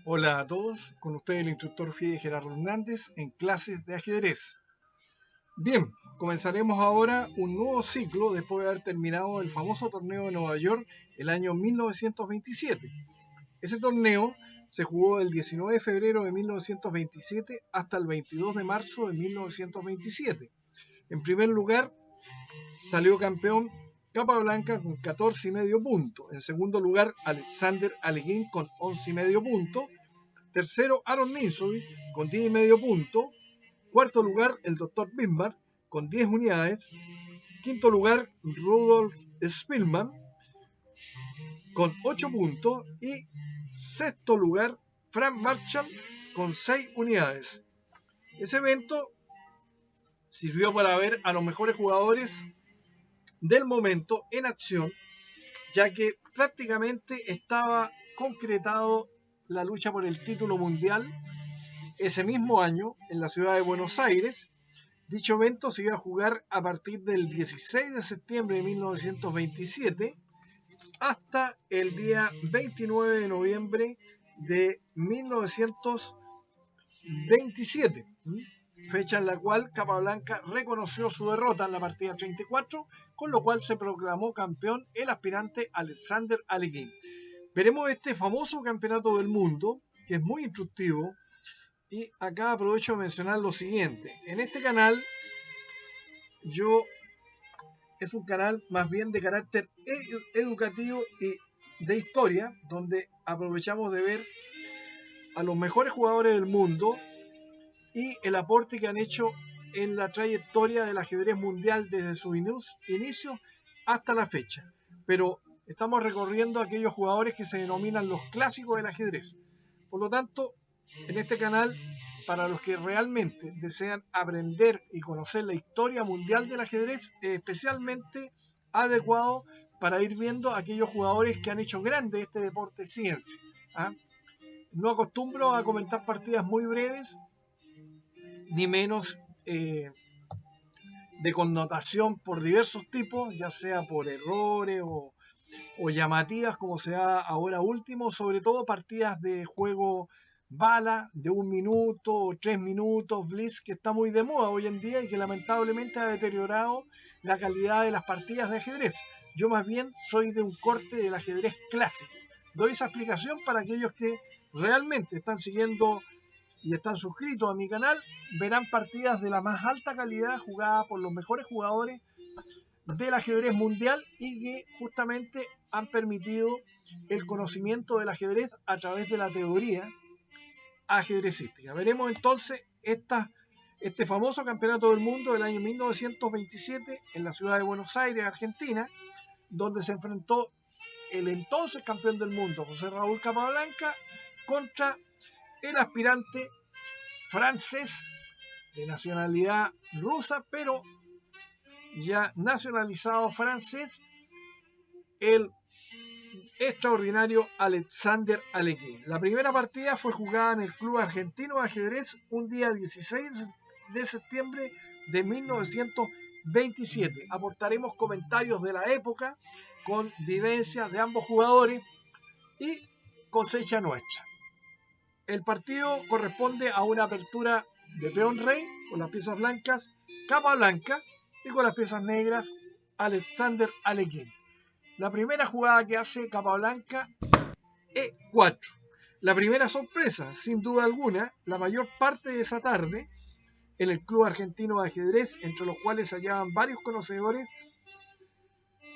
Hola a todos, con ustedes el instructor FIDE Gerardo Hernández en clases de ajedrez. Bien, comenzaremos ahora un nuevo ciclo después de haber terminado el famoso torneo de Nueva York el año 1927. Ese torneo se jugó del 19 de febrero de 1927 hasta el 22 de marzo de 1927. En primer lugar, salió campeón Capablanca con 14,5 puntos. En segundo lugar, Alexander Alekhine con 11,5 puntos. Tercero, Aaron Nimzowitsch con 10,5 puntos. Cuarto lugar, el Dr. Bismarck con 10 unidades. Quinto lugar, Rudolf Spielmann con 8 puntos. Y sexto lugar, Frank Marshall con 6 unidades. Ese evento sirvió para ver a los mejores jugadores del momento en acción, ya que prácticamente estaba concretado la lucha por el título mundial ese mismo año en la ciudad de Buenos Aires. Dicho evento se iba a jugar a partir del 16 de septiembre de 1927 hasta el día 29 de noviembre de 1927, fecha en la cual Capablanca reconoció su derrota en la partida 34, con lo cual se proclamó campeón el aspirante Alexander Alekhine. Veremos este famoso campeonato del mundo, que es muy instructivo, y acá aprovecho de mencionar lo siguiente. En este canal, es un canal más bien de carácter educativo y de historia, donde aprovechamos de ver a los mejores jugadores del mundo y el aporte que han hecho en la trayectoria del ajedrez mundial desde su inicio hasta la fecha. Pero estamos recorriendo aquellos jugadores que se denominan los clásicos del ajedrez. Por lo tanto, en este canal, para los que realmente desean aprender y conocer la historia mundial del ajedrez, es especialmente adecuado para ir viendo aquellos jugadores que han hecho grande este deporte ciencia. No acostumbro a comentar partidas muy breves, ni menos de connotación por diversos tipos, ya sea por errores o llamativas, como se da ahora último, sobre todo partidas de juego bala de 1 minuto o 3 minutos, blitz, que está muy de moda hoy en día y que lamentablemente ha deteriorado la calidad de las partidas de ajedrez. Yo más bien soy de un corte del ajedrez clásico. Doy esa explicación para aquellos que realmente están siguiendo y están suscritos a mi canal, verán partidas de la más alta calidad jugadas por los mejores jugadores del ajedrez mundial y que justamente han permitido el conocimiento del ajedrez a través de la teoría ajedrecística. Veremos entonces este famoso campeonato del mundo del año 1927 en la ciudad de Buenos Aires, Argentina, donde se enfrentó el entonces campeón del mundo, José Raúl Capablanca, contra el aspirante francés de nacionalidad rusa, pero ya nacionalizado francés, el extraordinario Alexander Alekhine. La primera partida fue jugada en el Club Argentino de Ajedrez un día 16 de septiembre de 1927. Aportaremos comentarios de la época con vivencias de ambos jugadores y cosecha nuestra. El partido corresponde a una apertura de peón rey con las piezas blancas Capablanca y con las piezas negras Alexander Alekhine. La primera jugada que hace Capablanca, E4. La primera sorpresa, sin duda alguna, la mayor parte de esa tarde en el Club Argentino de Ajedrez, entre los cuales se hallaban varios conocedores,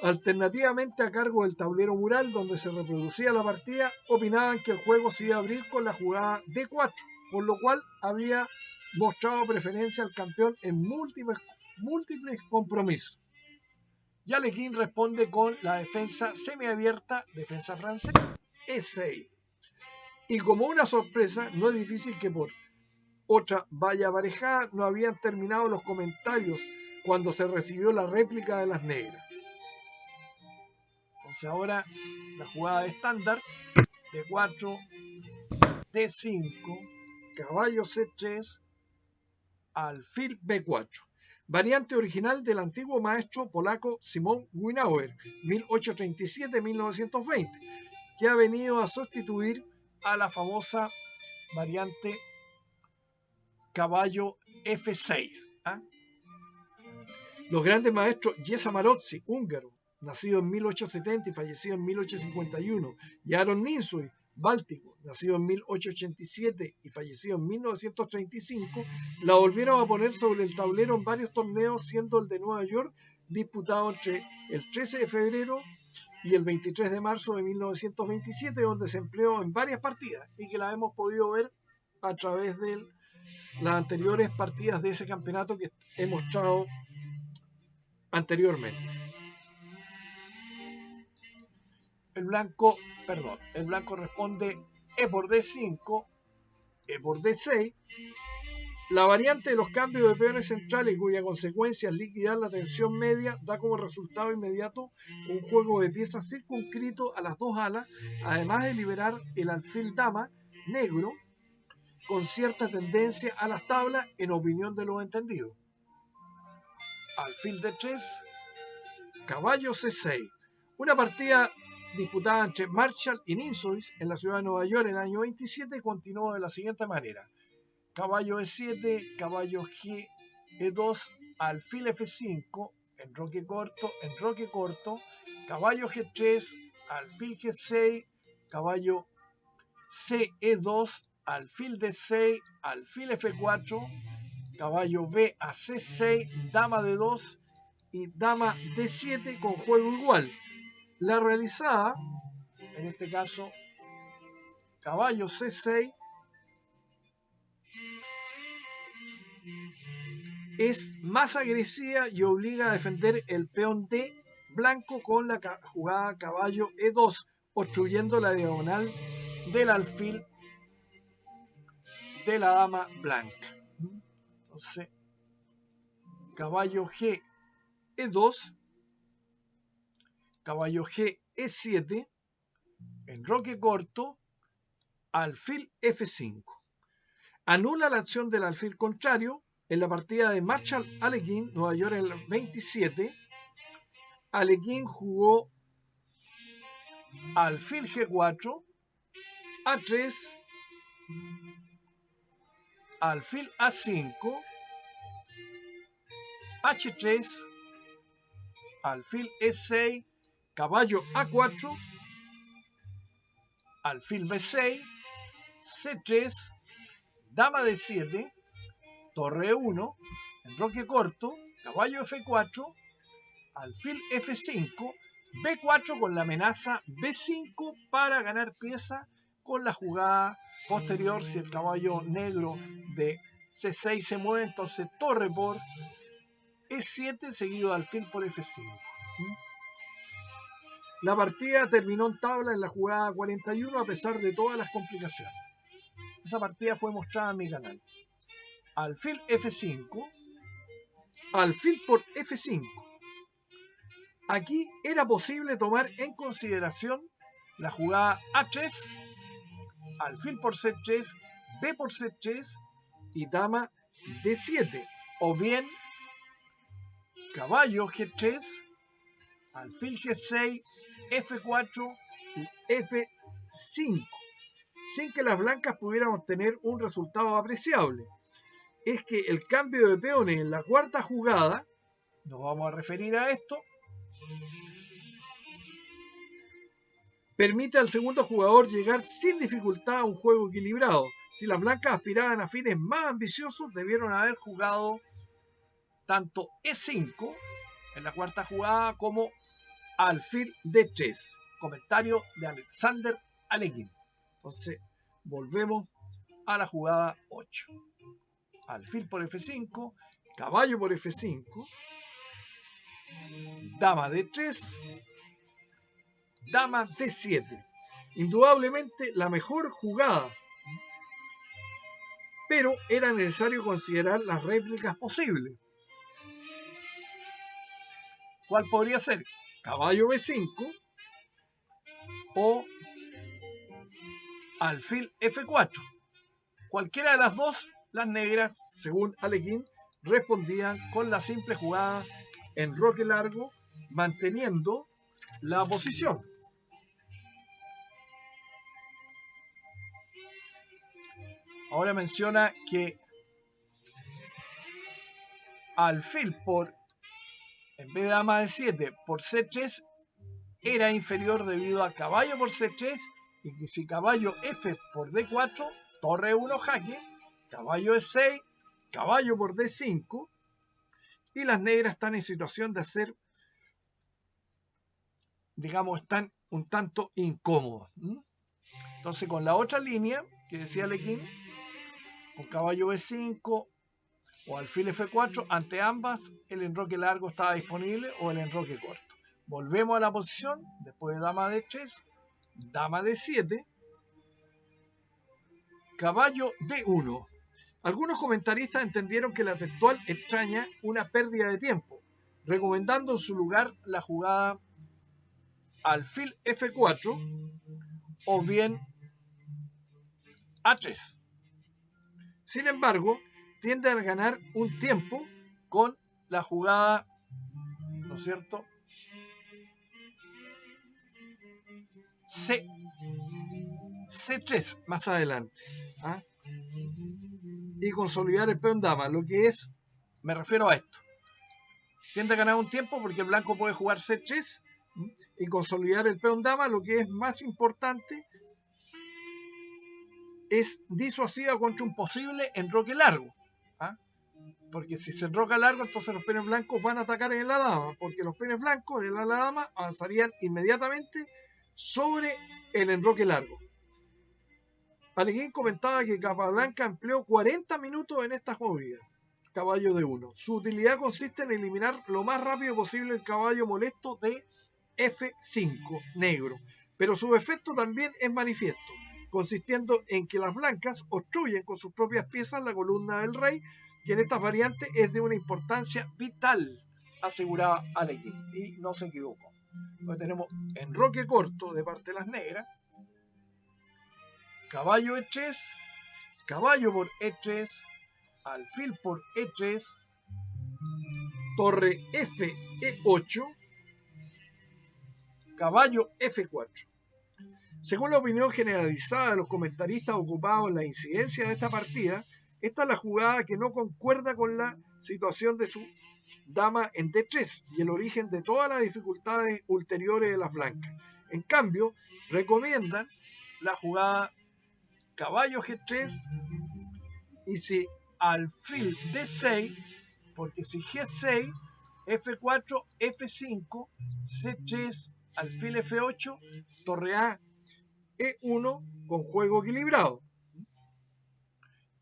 alternativamente a cargo del tablero mural donde se reproducía la partida, opinaban que el juego se iba a abrir con la jugada D4, por lo cual había mostrado preferencia al campeón en múltiples compromisos. Y Alekhine responde con la defensa semiabierta, defensa francesa, E6. Y como una sorpresa, no es difícil que por otra valla aparejada no habían terminado los comentarios cuando se recibió la réplica de las negras. Entonces ahora la jugada de estándar, D4, D5, caballo C3, alfil B4. Variante original del antiguo maestro polaco Simon Wienerauer, 1837-1920, que ha venido a sustituir a la famosa variante caballo F6. ¿Ah? Los grandes maestros Gyesa Marozzi, húngaro, nacido en 1870 y fallecido en 1851, y Aaron Ninsui, báltico, nacido en 1887 y fallecido en 1935, la volvieron a poner sobre el tablero en varios torneos, siendo el de Nueva York disputado entre el 13 de febrero y el 23 de marzo de 1927, donde se empleó en varias partidas y que la hemos podido ver a través de las anteriores partidas de ese campeonato que he mostrado anteriormente. El blanco responde E por D5, E por D6. La variante de los cambios de peones centrales, cuya consecuencia es liquidar la tensión media, da como resultado inmediato un juego de piezas circunscrito a las dos alas, además de liberar el alfil dama negro con cierta tendencia a las tablas, en opinión de los entendidos. Alfil D3, caballo C6. Una partida disputada entre Marshall y Ninsui en la ciudad de Nueva York en el año 27 continuó de la siguiente manera: caballo E7, caballo G, E2, alfil F5, enroque corto, caballo G3, alfil G6, caballo C, E2, alfil D6, alfil F4, caballo B a C6, dama D2 y dama D7 con juego igual. La realizada, en este caso, caballo C6, es más agresiva y obliga a defender el peón D blanco con la jugada caballo E2, obstruyendo la diagonal del alfil de la dama blanca. Entonces, caballo G E2, caballo G E7, enroque corto, alfil F5. Anula la acción del alfil contrario. En la partida de Marshall-Alekhine, Nueva York en el 27, Alekhine jugó alfil G4, A3, alfil A5, H3, alfil E6, caballo A4, alfil B6, C3, dama D7, torre E1, enroque corto, caballo F4, alfil F5, B4 con la amenaza B5 para ganar pieza con la jugada posterior. Si el caballo negro de C6 se mueve, entonces torre por E7 seguido de alfil por F5. La partida terminó en tabla en la jugada 41 a pesar de todas las complicaciones. Esa partida fue mostrada en mi canal. Alfil F5, alfil por F5. Aquí era posible tomar en consideración la jugada A3, alfil por C3, B por C3 y dama D7, o bien caballo G3, alfil G6, F4 y F5, sin que las blancas pudieran obtener un resultado apreciable. Es que el cambio de peones en la cuarta jugada, nos vamos a referir a esto, permite al segundo jugador llegar sin dificultad a un juego equilibrado. Si las blancas aspiraban a fines más ambiciosos, debieron haber jugado tanto E5 en la cuarta jugada como alfil D3. Comentario de Alexander Alekhine. Entonces, volvemos a la jugada 8. Alfil por F5, caballo por F5, dama D3, dama D7. Indudablemente la mejor jugada, pero era necesario considerar las réplicas posibles. ¿Cuál podría ser? Caballo B5 o alfil F4. Cualquiera de las dos, las negras, según Alekhine, respondían con la simple jugada enroque largo, manteniendo la posición. Ahora menciona que alfil por, en vez de dama de 7, por C3 era inferior debido a caballo por C3 y que si caballo F por D4, torre 1 jaque, caballo E6, caballo por D5 y las negras están en situación de hacer, digamos, están un tanto incómodos. Entonces con la otra línea que decía Alekhine, con caballo B5 o alfil F4, ante ambas el enroque largo estaba disponible o el enroque corto. Volvemos a la posición, después de dama D3, dama D7, caballo D1. Algunos comentaristas entendieron que la textual extraña una pérdida de tiempo, recomendando en su lugar la jugada alfil F4 o bien A3. Sin embargo, tienden a ganar un tiempo con la jugada, ¿no es cierto?, C3 más adelante. ¿Ah? Y consolidar el peón dama, lo que es, me refiero a esto. Tiende a ganar un tiempo porque el blanco puede jugar C3 y consolidar el peón dama, lo que es más importante es disuasiva contra un posible enroque largo. ¿Ah? Porque si se enroca largo, entonces los peones blancos van a atacar en la dama, porque los peones blancos de la dama avanzarían inmediatamente sobre el enroque largo. Alekhine comentaba que Capablanca empleó 40 minutos en esta movida, caballo de 1. Su utilidad consiste en eliminar lo más rápido posible el caballo molesto de F5 negro, pero su efecto también es manifiesto, consistiendo en que las blancas obstruyen con sus propias piezas la columna del rey, que en estas variantes es de una importancia vital, aseguraba Alekhine, y no se equivocó. Entonces tenemos enroque corto de parte de las negras, caballo E3, caballo por E3, alfil por E3, torre F, E8, caballo F4. Según la opinión generalizada de los comentaristas ocupados en la incidencia de esta partida, esta es la jugada que no concuerda con la situación de su dama en D3 y el origen de todas las dificultades ulteriores de las blancas. En cambio, recomiendan la jugada caballo G3 y si alfil D6, porque si G6, F4, F5, C3, alfil F8, torre A, E1 con juego equilibrado.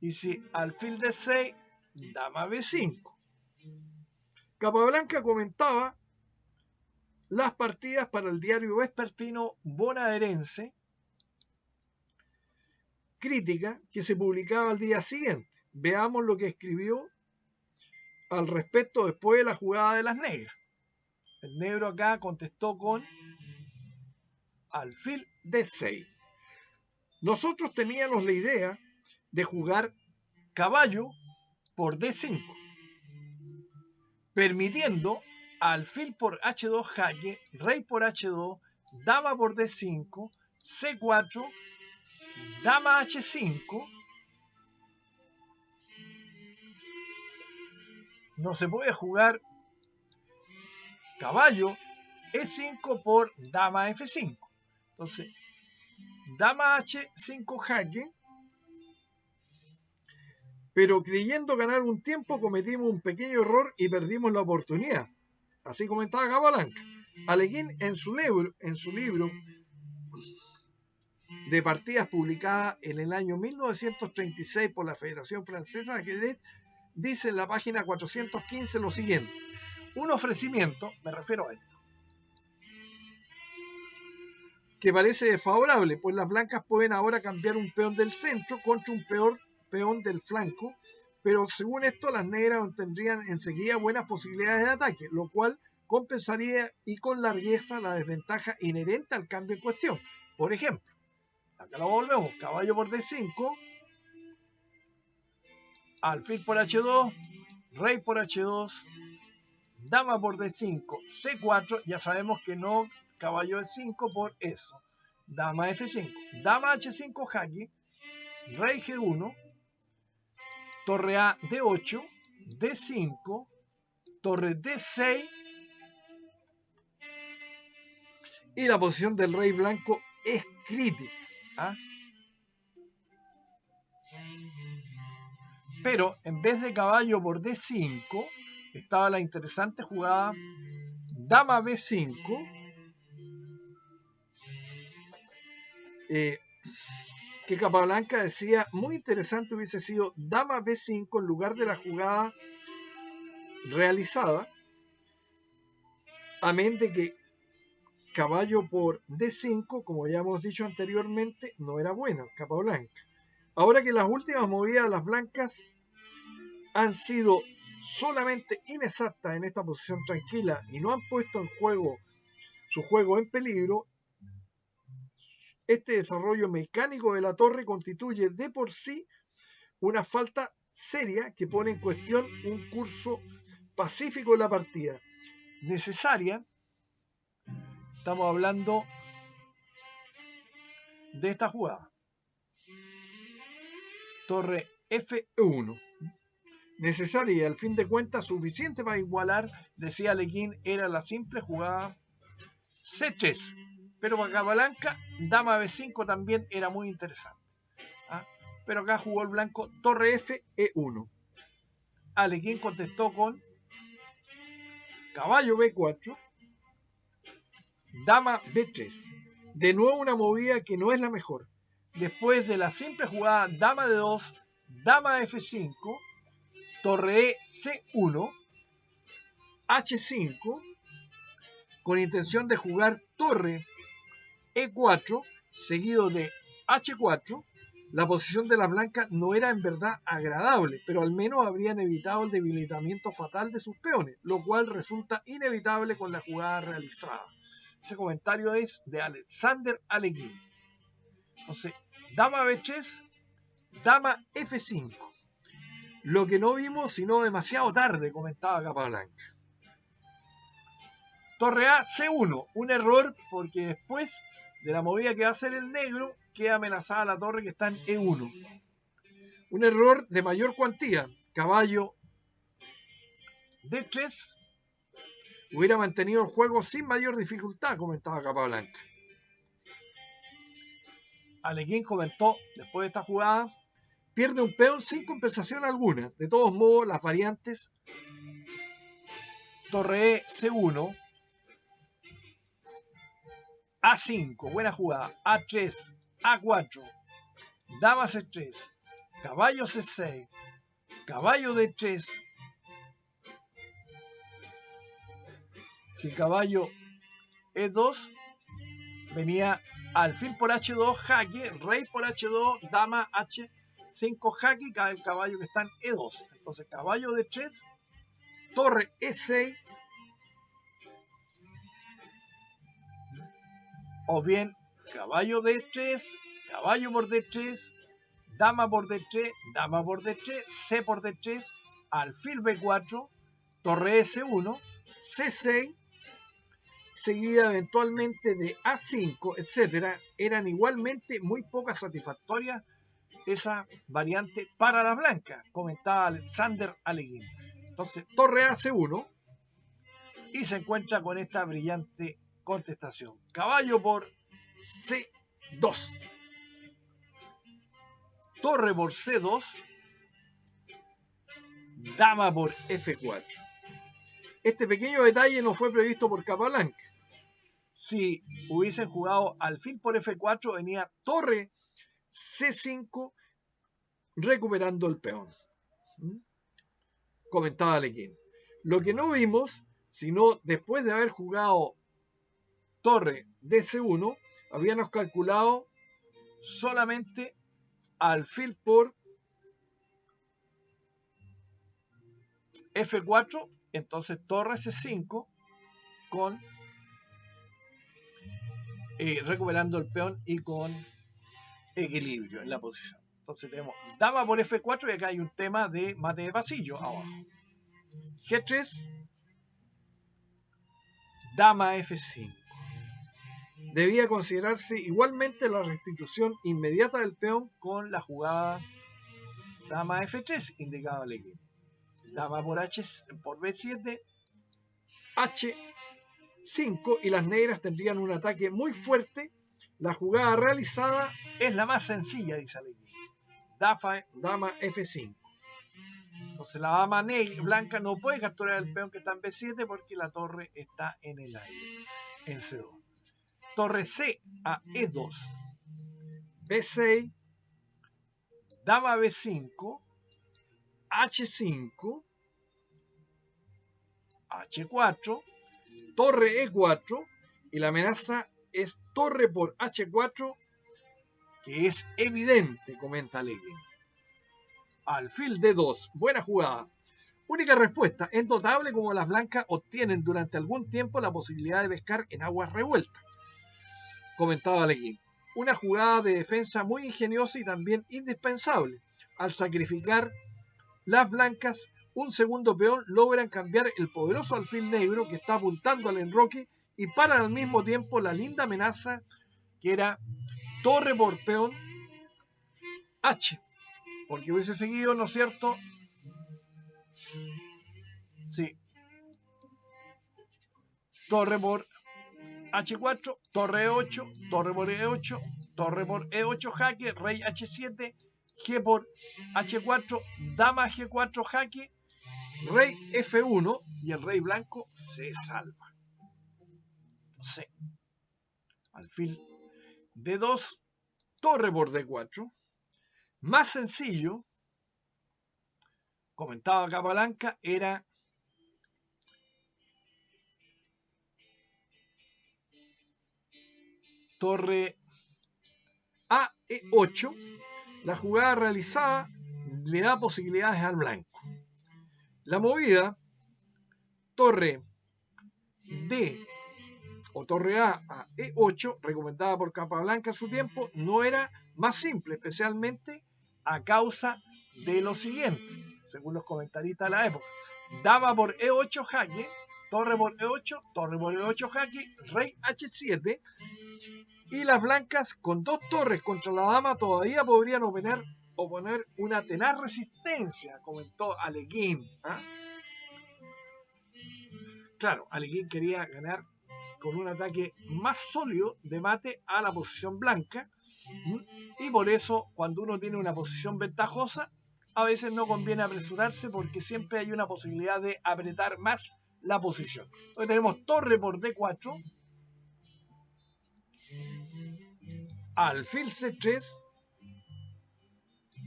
Y si alfil D6, dama B5. Capablanca comentaba las partidas para el diario vespertino bonaerense, crítica que se publicaba al día siguiente. Veamos lo que escribió al respecto después de la jugada de las negras. El negro acá contestó con alfil D6. Nosotros teníamos la idea de jugar caballo por D5, permitiendo alfil por H2 jaque, rey por H2, dama por D5, C4, dama H5. No se puede jugar caballo E5 por dama F5. Entonces, dama H5 jaque, pero creyendo ganar un tiempo cometimos un pequeño error y perdimos la oportunidad. Así comentaba Capablanca. Alekhine en su libro de partidas publicada en el año 1936 por la Federación Francesa de Ajedrez, dice en la página 415 lo siguiente: un ofrecimiento, me refiero a esto, que parece desfavorable, pues las blancas pueden ahora cambiar un peón del centro contra un peón del flanco, pero según esto las negras tendrían enseguida buenas posibilidades de ataque, lo cual compensaría y con largueza la desventaja inherente al cambio en cuestión. Por ejemplo, acá lo volvemos, caballo por D5, alfil por H2, rey por H2, dama por D5, C4, ya sabemos que no caballo E5 por eso, dama F5, dama H5 jaque, rey G1, torre A D8, D5, torre D6 y la posición del rey blanco es crítica. ¿Ah? Pero en vez de caballo por D5 estaba la interesante jugada dama B5, que Capablanca decía muy interesante hubiese sido dama B5 en lugar de la jugada realizada, amén de que caballo por D5, como ya hemos dicho anteriormente, no era bueno, Capablanca. Ahora que las últimas movidas de las blancas han sido solamente inexactas en esta posición tranquila y no han puesto en juego su juego en peligro, este desarrollo mecánico de la torre constituye de por sí una falta seria que pone en cuestión un curso pacífico de la partida. Necesaria, estamos hablando de esta jugada. Torre F1. Necesaria y al fin de cuentas suficiente para igualar, decía Alekhine, era la simple jugada C3. Pero para Capablanca, dama B5 también era muy interesante. ¿Ah? Pero acá jugó el blanco torre F, E1. Alekhine contestó con caballo B4, dama B3. De nuevo una movida que no es la mejor. Después de la simple jugada dama D2, dama F5, torre E C1, H5, con intención de jugar torre E4, seguido de H4, la posición de las blancas no era en verdad agradable, pero al menos habrían evitado el debilitamiento fatal de sus peones, lo cual resulta inevitable con la jugada realizada. Ese comentario es de Alexander Alekhine. Entonces, dama B3, dama F5. Lo que no vimos sino demasiado tarde, comentaba Capablanca. Torre A, C1. Un error porque después de la movida que va a hacer el negro, queda amenazada la torre que está en E1. Un error de mayor cuantía. Caballo D3 hubiera mantenido el juego sin mayor dificultad, comentaba Capablanca. Alekhine comentó después de esta jugada: pierde un peón sin compensación alguna. De todos modos, las variantes torre E, C1, A5, buena jugada, A3, A4, dama C3, caballo C6, caballo D3, si caballo E2, venía alfil por H2, jaque, rey por H2, dama H5, jaque, cae el caballo que está en E2. Entonces caballo D3, torre E6, o bien caballo D3, caballo por D3, dama por D3, dama por D3, C por D3, alfil B4, torre S1, C6, seguida eventualmente de A5, etc. Eran igualmente muy pocas satisfactorias esa variante para las blancas, comentaba Alexander Alekhine. Entonces, torre A, C1, y se encuentra con esta brillante contestación. Caballo por C2. Torre por C2. Dama por F4. Este pequeño detalle no fue previsto por Capablanca. Si hubiesen jugado alfil por F4, venía torre C5 recuperando el peón. Comentaba Alekhine. Lo que no vimos, sino después de haber jugado torre DC1, habíamos calculado solamente alfil por F4, entonces torre C5 con recuperando el peón y con equilibrio en la posición. Entonces tenemos dama por F4 y acá hay un tema de mate de pasillo abajo. G3, dama F5. Debía considerarse igualmente la restitución inmediata del peón con la jugada dama F3, indicado Alekhine. Dama por B7, H5, y las negras tendrían un ataque muy fuerte. La jugada realizada es la más sencilla, dice Alekhine. Dama F5. Entonces la dama blanca no puede capturar el peón que está en B7 porque la torre está en el aire, en C2. Torre C a E2, B6, dama B5, H5, H4, torre E4, y la amenaza es torre por H4, que es evidente, comenta Alekhine. Alfil D2, buena jugada. Única respuesta, es notable como las blancas obtienen durante algún tiempo la posibilidad de pescar en aguas revueltas, comentaba Alekhine. Una jugada de defensa muy ingeniosa y también indispensable. Al sacrificar las blancas un segundo peón, logran cambiar el poderoso alfil negro que está apuntando al enroque y paran al mismo tiempo la linda amenaza que era torre por peón H, porque hubiese seguido, ¿no es cierto? Sí. Torre por H4, torre E8, torre por E8, torre por E8 jaque, rey H7, G por H4, dama G4 jaque, rey F1, y el rey blanco se salva. Entonces, alfil D2, torre por D4. Más sencillo, comentaba Capablanca, era torre a E8. La jugada realizada le da posibilidades al blanco. La movida torre D o torre a E8, recomendada por Capablanca en su tiempo, no era más simple, especialmente a causa de lo siguiente, según los comentaristas de la época. Dama por E8 jaque, torre por E8, torre por E8 jaque, rey H7, y las blancas con dos torres contra la dama todavía podrían oponer una tenaz resistencia, comentó Alekhine. Claro, Alekhine quería ganar con un ataque más sólido de mate a la posición blanca, y por eso cuando uno tiene una posición ventajosa a veces no conviene apresurarse porque siempre hay una posibilidad de apretar más la posición. Hoy tenemos torre por D4, alfil C3,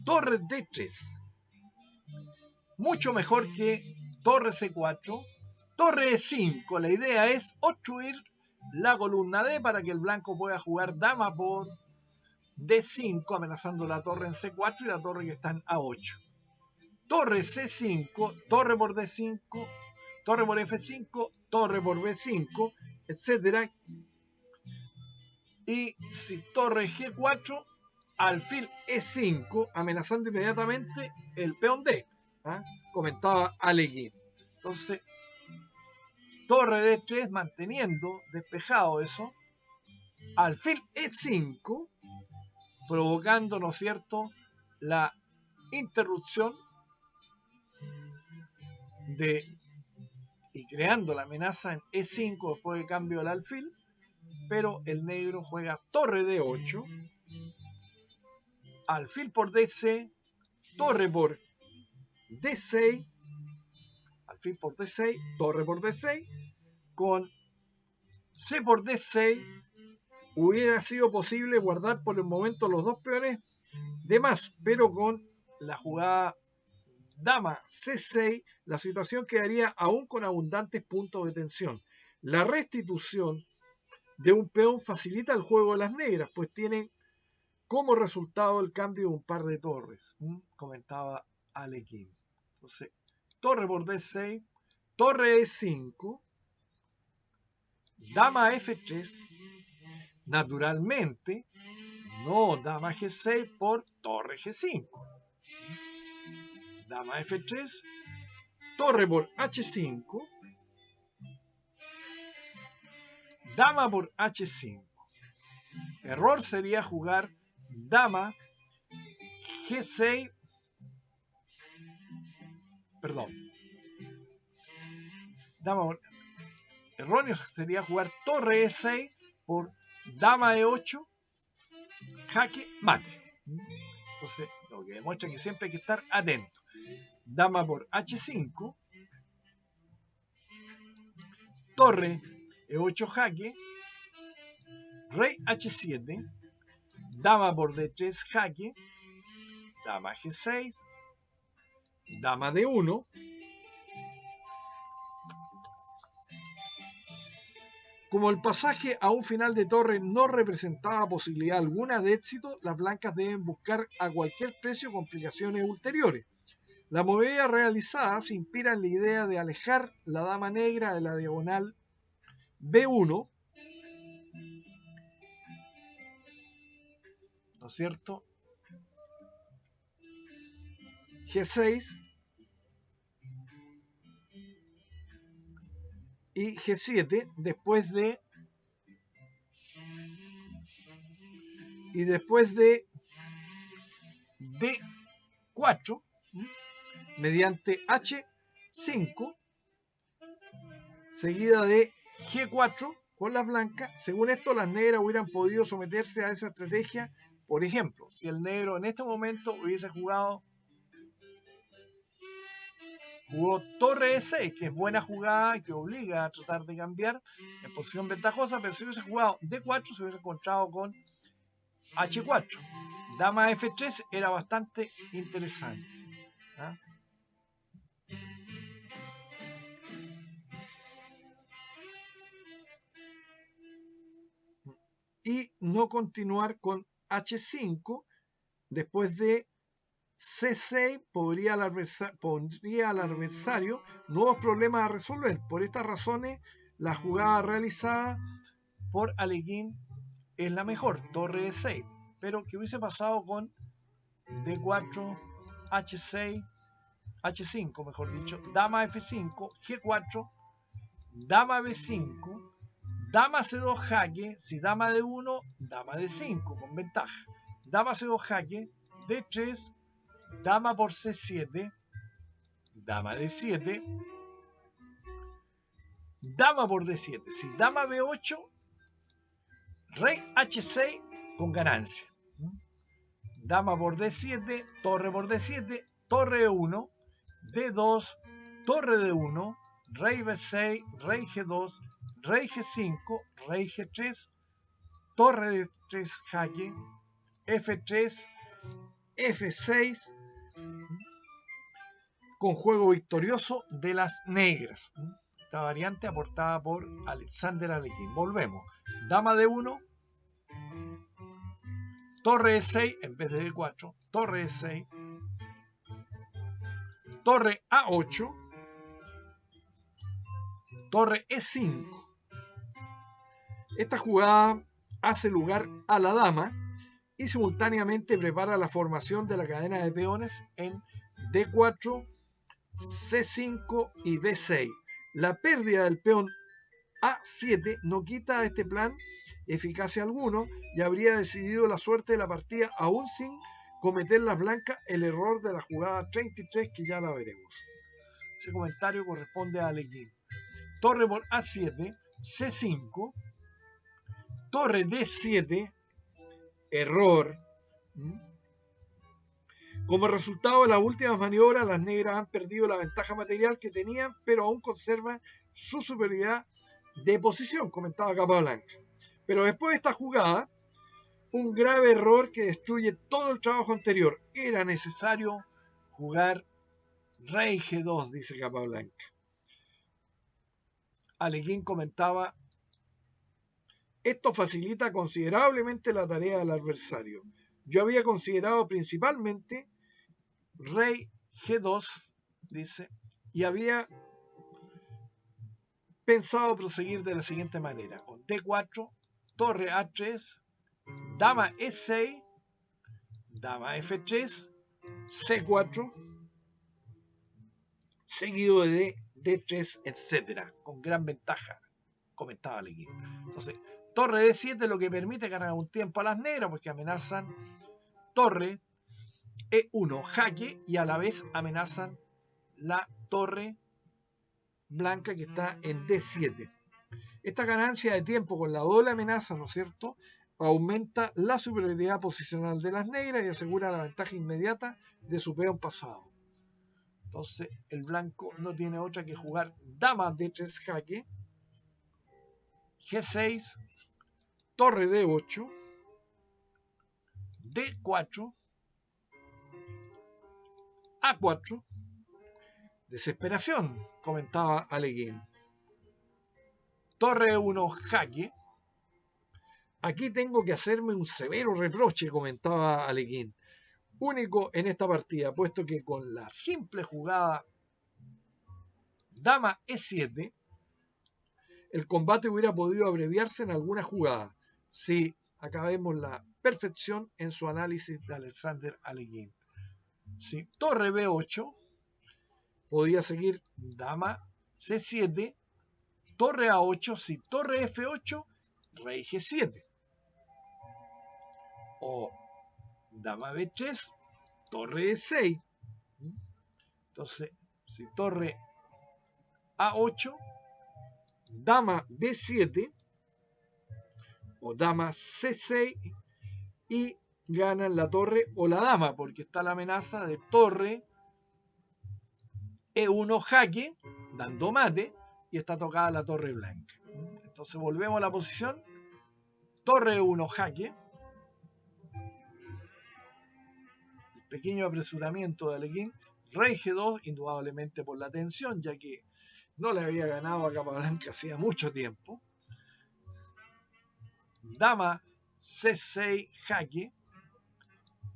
torre D3, mucho mejor que torre C4, torre E5. La idea es obstruir la columna D para que el blanco pueda jugar dama por D5, amenazando la torre en C4 y la torre que está en A8. Torre C5, torre por D5, torre por F5, torre por B5, etc. Y si torre G4, alfil E5, amenazando inmediatamente el peón D, comentaba Alekhine. Entonces, torre D3 manteniendo despejado eso, alfil E5, provocando, ¿no es cierto?, la interrupción y creando la amenaza en E5 después del cambio del alfil, pero el negro juega torre D8, alfil por DC, torre por D6, alfil por D6, torre por D6, con C por D6 hubiera sido posible guardar por el momento los dos peones de más, pero con la jugada dama C6 la situación quedaría aún con abundantes puntos de tensión. La restitución de un peón facilita el juego de las negras, pues tienen como resultado el cambio de un par de torres, comentaba Alekhine. Entonces, torre por D6, torre E5, dama F3, naturalmente, no dama G6 por torre G5. Dama F3, torre por H5, dama por H5. Error sería jugar dama G6 perdón. Erróneo sería jugar torre E6 por dama E8, jaque, mate. Entonces, lo que demuestra que siempre hay que estar atento. Dama por H5, torre E8 jaque, rey H7, dama por D3 jaque, dama G6, dama D1, como el pasaje a un final de torre no representaba posibilidad alguna de éxito, las blancas deben buscar a cualquier precio complicaciones ulteriores. La movida realizada se inspira en la idea de alejar la dama negra de la diagonal B1, ¿no es cierto? G6 y G7 después de D4 mediante H5 seguida de G4 con las blancas. Según esto, las negras hubieran podido someterse a esa estrategia. Por ejemplo, si el negro en este momento hubiese jugó torre E6, que es buena jugada, que obliga a tratar de cambiar en posición ventajosa, pero si hubiese jugado D4 se hubiese encontrado con H4. Dama F3 era bastante interesante. ¿Ah? Y no continuar con H5 después de C6 pondría al adversario nuevos problemas a resolver. Por estas razones, la jugada realizada por Alekhine es la mejor, torre E6. Pero ¿qué hubiese pasado con D4, H6, H5, mejor dicho, dama F5, G4, dama B5, dama C2 jaque, si dama D1, dama D5 con ventaja. Dama C2 jaque, D3, dama por C7, dama D7, dama por D7. Si dama B8, rey H6 con ganancia. Dama por D7, torre por D7, torre E1, D2, torre D1, rey B6, rey G2, rey G5, rey G3, torre D3 jaque, F3, F6, con juego victorioso de las negras. Esta variante aportada por Alexander Alekhine. Volvemos. Dama D1, torre E6 en vez de D4, torre E6, torre A8, torre E5. Esta jugada hace lugar a la dama y simultáneamente prepara la formación de la cadena de peones en D4, C5 y B6. La pérdida del peón A7 no quita a este plan eficacia alguno y habría decidido la suerte de la partida aún sin cometer las blancas el error de la jugada 33, que ya la veremos. Ese comentario corresponde a Alekhine. Torre por A7, C5, torre D7, error. Como resultado de las últimas maniobras, las negras han perdido la ventaja material que tenían, pero aún conservan su superioridad de posición, comentaba Capablanca. Pero después de esta jugada, un grave error que destruye todo el trabajo anterior. Era necesario jugar rey G2, dice Capablanca. Alekhine comentaba: esto facilita considerablemente la tarea del adversario. Yo había considerado principalmente rey G2, dice, y había pensado proseguir de la siguiente manera: con D4, torre A3, dama E6, dama F3, C4, seguido de D3, etc. Con gran ventaja, comentaba Alekhine. Entonces, torre D7 lo que permite ganar un tiempo a las negras, porque amenazan torre E1 jaque y a la vez amenazan la torre blanca que está en D7. Esta ganancia de tiempo con la doble amenaza, ¿no es cierto?, aumenta la superioridad posicional de las negras y asegura la ventaja inmediata de su peón pasado. Entonces el blanco no tiene otra que jugar dama D3 jaque, G6, torre D8, D4, A4. Desesperación, comentaba Aleguín. Torre 1 jaque. Aquí tengo que hacerme un severo reproche, comentaba Aleguín. Único en esta partida, puesto que con la simple jugada dama E7, el combate hubiera podido abreviarse en alguna jugada. Sí, acá vemos la perfección en su análisis de Alexander Aleguín. Si torre B8, podía seguir dama C7, torre A8, si torre F8, rey G7. O dama B3, torre E6. Entonces, si torre A8, dama B7 o dama C6 y ganan la torre o la dama, porque está la amenaza de torre E1 jaque, dando mate, y está tocada la torre blanca. Entonces volvemos a la posición, torre E1 jaque, el pequeño apresuramiento de Aleguín, rey G2, indudablemente por la tensión, ya que no le había ganado a Capablanca hacía mucho tiempo, dama C6 jaque,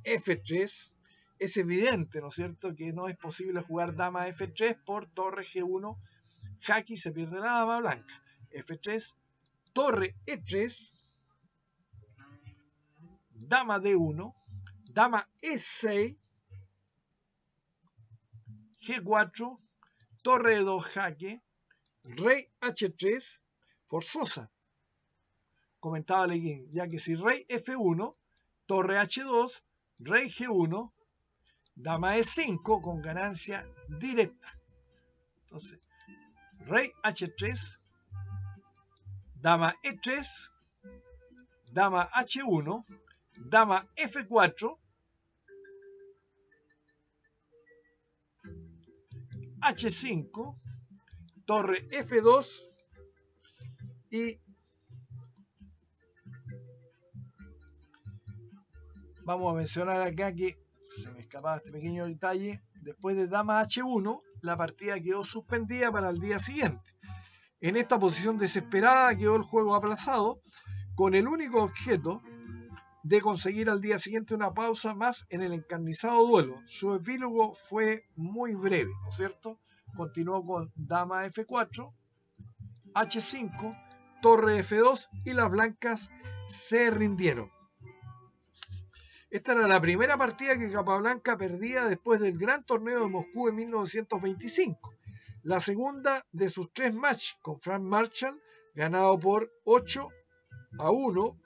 F3, es evidente, ¿no es cierto?, que no es posible jugar dama F3 por torre G1 jaque y se pierde la dama blanca. F3, torre E3, dama D1, dama E6, G4, torre E2 jaque, rey H3, forzosa, comentaba Aleguín, ya que si rey F1, torre H2, rey G1, dama E5 con ganancia directa. Entonces, rey H3, dama E3, dama H1, dama F4, H5, torre F2 y vamos a mencionar acá que se me escapaba este pequeño detalle. Después de dama H1, la partida quedó suspendida para el día siguiente. En esta posición desesperada quedó el juego aplazado con el único objeto de conseguir al día siguiente una pausa más en el encarnizado duelo. Su epílogo fue muy breve, ¿no es cierto? Continuó con dama F4, H5, torre F2 y las blancas se rindieron. Esta era la primera partida que Capablanca perdía después del Gran Torneo de Moscú en 1925. La segunda de sus 3 matches con Frank Marshall, ganado por 8-1,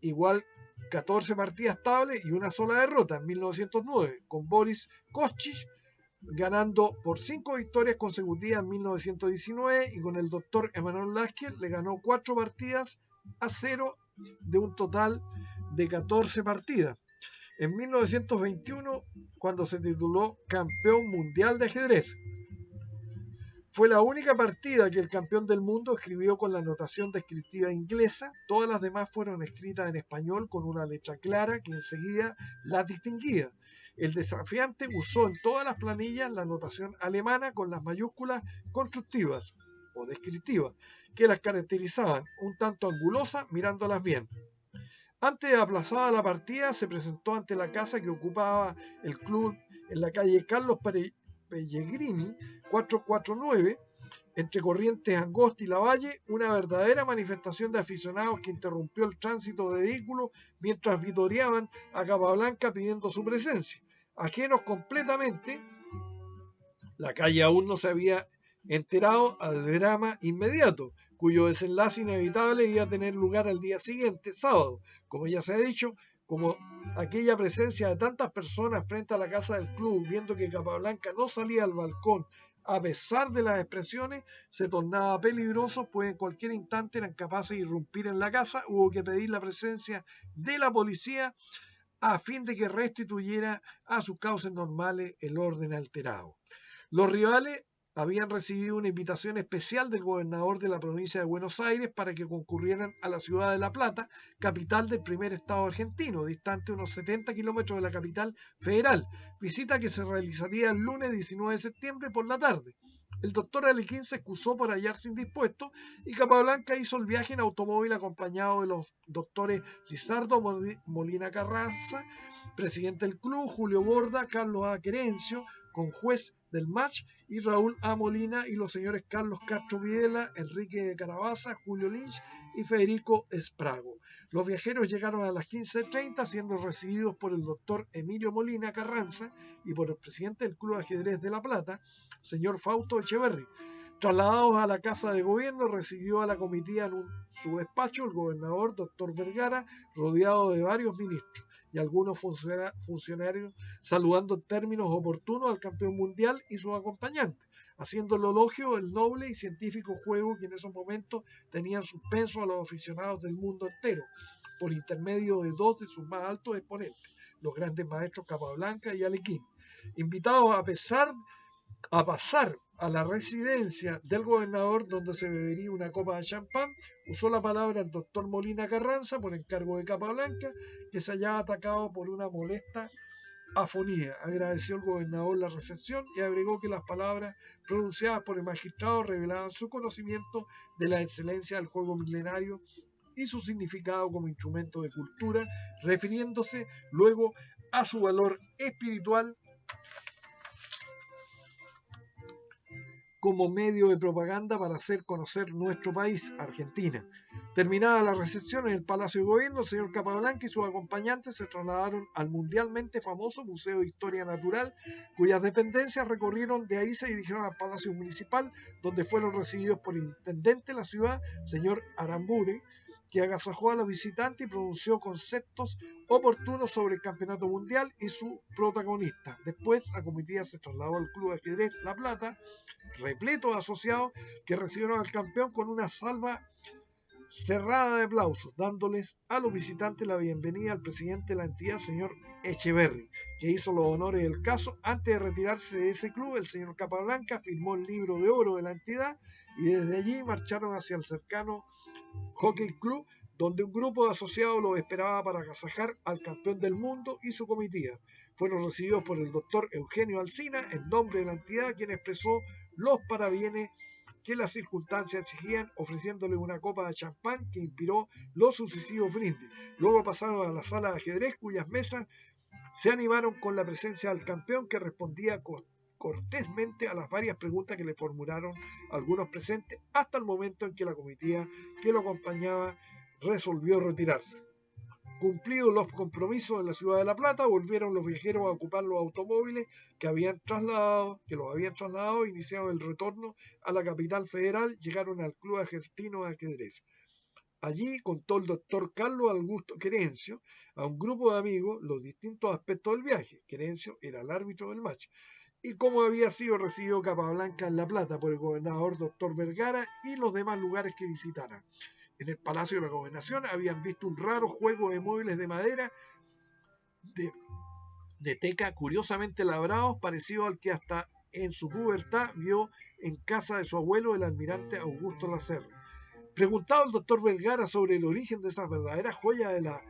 igual 14 partidas estables y una sola derrota en 1909, con Boris Koschich ganando por 5 victorias consecutivas en 1919 y con el doctor Emanuel Lasker le ganó 4 partidas a 0 de un total de 14 partidas. En 1921, cuando se tituló campeón mundial de ajedrez, fue la única partida que el campeón del mundo escribió con la notación descriptiva inglesa. Todas las demás fueron escritas en español con una letra clara que enseguida las distinguía. El desafiante usó en todas las planillas la notación alemana con las mayúsculas constructivas o descriptivas que las caracterizaban, un tanto angulosas mirándolas bien. Antes de aplazada la partida, se presentó ante la casa que ocupaba el club en la calle Carlos Pellegrini, 449, entre Corrientes Angosta y Lavalle, una verdadera manifestación de aficionados que interrumpió el tránsito de vehículos mientras vitoreaban a Capablanca pidiendo su presencia. Ajenos completamente, la calle aún no se había enterado al drama inmediato, cuyo desenlace inevitable iba a tener lugar al día siguiente, sábado. Como ya se ha dicho, como aquella presencia de tantas personas frente a la casa del club, viendo que Capablanca no salía al balcón a pesar de las expresiones, se tornaba peligroso, pues en cualquier instante eran capaces de irrumpir en la casa. Hubo que pedir la presencia de la policía a fin de que restituyera a sus cauces normales el orden alterado. Los rivales habían recibido una invitación especial del gobernador de la provincia de Buenos Aires para que concurrieran a la ciudad de La Plata, capital del primer estado argentino, distante unos 70 kilómetros de la capital federal, visita que se realizaría el lunes 19 de septiembre por la tarde. El doctor Alequín se excusó por hallarse indispuesto y Capablanca hizo el viaje en automóvil acompañado de los doctores Lizardo Molina Carranza, presidente del club, Julio Borda, Carlos A. Querencio, conjuez del match, y Raúl A. Molina, y los señores Carlos Castro Videla, Enrique de Carabaza, Julio Lynch y Federico Esprago. Los viajeros llegaron a las 15:30, siendo recibidos por el doctor Emilio Molina Carranza y por el presidente del Club de Ajedrez de La Plata, señor Fausto Echeverri. Trasladados a la Casa de Gobierno, recibió a la comitiva en su despacho el gobernador, doctor Vergara, rodeado de varios ministros y algunos funcionarios, saludando en términos oportunos al campeón mundial y sus acompañantes, haciéndolo elogio del noble y científico juego que en esos momentos tenían suspenso a los aficionados del mundo entero, por intermedio de dos de sus más altos exponentes, los grandes maestros Capablanca y Alequín. Invitados a pasar a la residencia del gobernador, donde se bebería una copa de champán, usó la palabra el doctor Molina Carranza por encargo de Capablanca, que se hallaba atacado por una molesta afonía. Agradeció el gobernador la recepción y agregó que las palabras pronunciadas por el magistrado revelaban su conocimiento de la excelencia del juego milenario y su significado como instrumento de cultura, refiriéndose luego a su valor espiritual como medio de propaganda para hacer conocer nuestro país, Argentina. Terminada la recepción en el Palacio de Gobierno, el señor Capablanca y sus acompañantes se trasladaron al mundialmente famoso Museo de Historia Natural, cuyas dependencias recorrieron. De ahí se dirigieron al Palacio Municipal, donde fueron recibidos por el intendente de la ciudad, señor Aramburu, que agasajó a los visitantes y pronunció conceptos oportunos sobre el campeonato mundial y su protagonista. Después, la comitiva se trasladó al Club de Ajedrez La Plata, repleto de asociados que recibieron al campeón con una salva cerrada de aplausos, dándoles a los visitantes la bienvenida al presidente de la entidad, señor Echeverri, que hizo los honores del caso. Antes de retirarse de ese club, el señor Capablanca firmó el libro de oro de la entidad y desde allí marcharon hacia el cercano Hockey Club, donde un grupo de asociados los esperaba para agasajar al campeón del mundo y su comitiva. Fueron recibidos por el doctor Eugenio Alsina, en nombre de la entidad, quien expresó los parabienes que las circunstancias exigían, ofreciéndole una copa de champán que inspiró los sucesivos brindis. Luego pasaron a la sala de ajedrez, cuyas mesas se animaron con la presencia del campeón, que respondía cortésmente a las varias preguntas que le formularon algunos presentes, hasta el momento en que la comitiva que lo acompañaba resolvió retirarse. Cumplidos los compromisos en la ciudad de La Plata, volvieron los viajeros a ocupar los automóviles que los habían trasladado, iniciado el retorno a la capital federal. Llegaron al Club Argentino de Ajedrez. Allí contó el doctor Carlos Augusto Querencio a un grupo de amigos los distintos aspectos del viaje. Querencio era el árbitro del match, y cómo había sido recibido Capablanca en La Plata por el gobernador doctor Vergara y los demás lugares que visitaran. En el Palacio de la Gobernación habían visto un raro juego de muebles de madera de teca curiosamente labrados, parecido al que hasta en su pubertad vio en casa de su abuelo, el almirante Augusto Lacerre. Preguntado el doctor Vergara sobre el origen de esas verdaderas joyas de la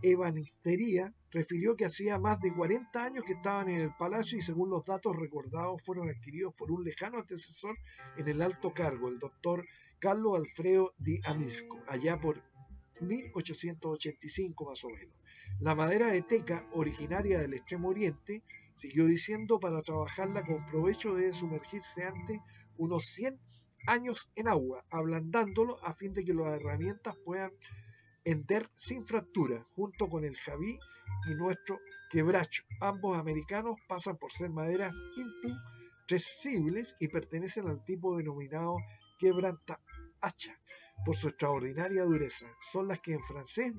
ebanistería, refirió que hacía más de 40 años que estaban en el palacio y, según los datos recordados, fueron adquiridos por un lejano antecesor en el alto cargo, el doctor Carlos Alfredo Di Amisco, allá por 1885 más o menos. La madera de teca, originaria del Extremo Oriente, siguió diciendo, para trabajarla con provecho debe sumergirse antes unos 100 años en agua, ablandándolo a fin de que las herramientas puedan ender sin fractura, junto con el javí y nuestro quebracho. Ambos americanos pasan por ser maderas imputrescibles y pertenecen al tipo denominado quebranta hacha por su extraordinaria dureza. Son las que en francés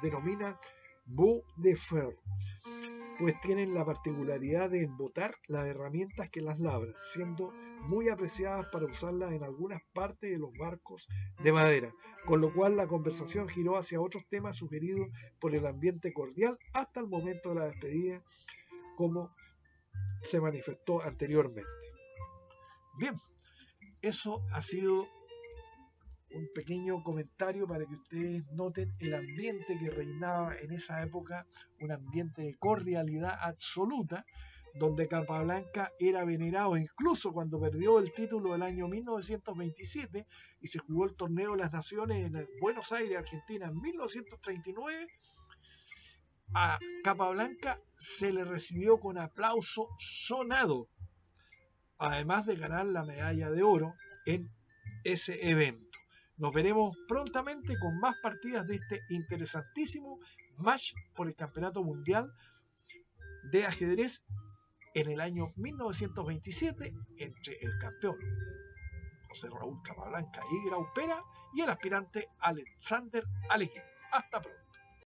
denominan Beau de Fer, pues tienen la particularidad de embotar las herramientas que las labran, siendo muy apreciadas para usarlas en algunas partes de los barcos de madera, con lo cual la conversación giró hacia otros temas sugeridos por el ambiente cordial hasta el momento de la despedida, como se manifestó anteriormente. Bien, eso ha sido un pequeño comentario para que ustedes noten el ambiente que reinaba en esa época, un ambiente de cordialidad absoluta, donde Capablanca era venerado incluso cuando perdió el título el año 1927 y se jugó el Torneo de las Naciones en Buenos Aires, Argentina, en 1939. A Capablanca se le recibió con aplauso sonado, además de ganar la medalla de oro en ese evento. Nos veremos prontamente con más partidas de este interesantísimo match por el Campeonato Mundial de Ajedrez en el año 1927 entre el campeón José Raúl Capablanca y Graupera y el aspirante Alexander Alekhine. Hasta pronto.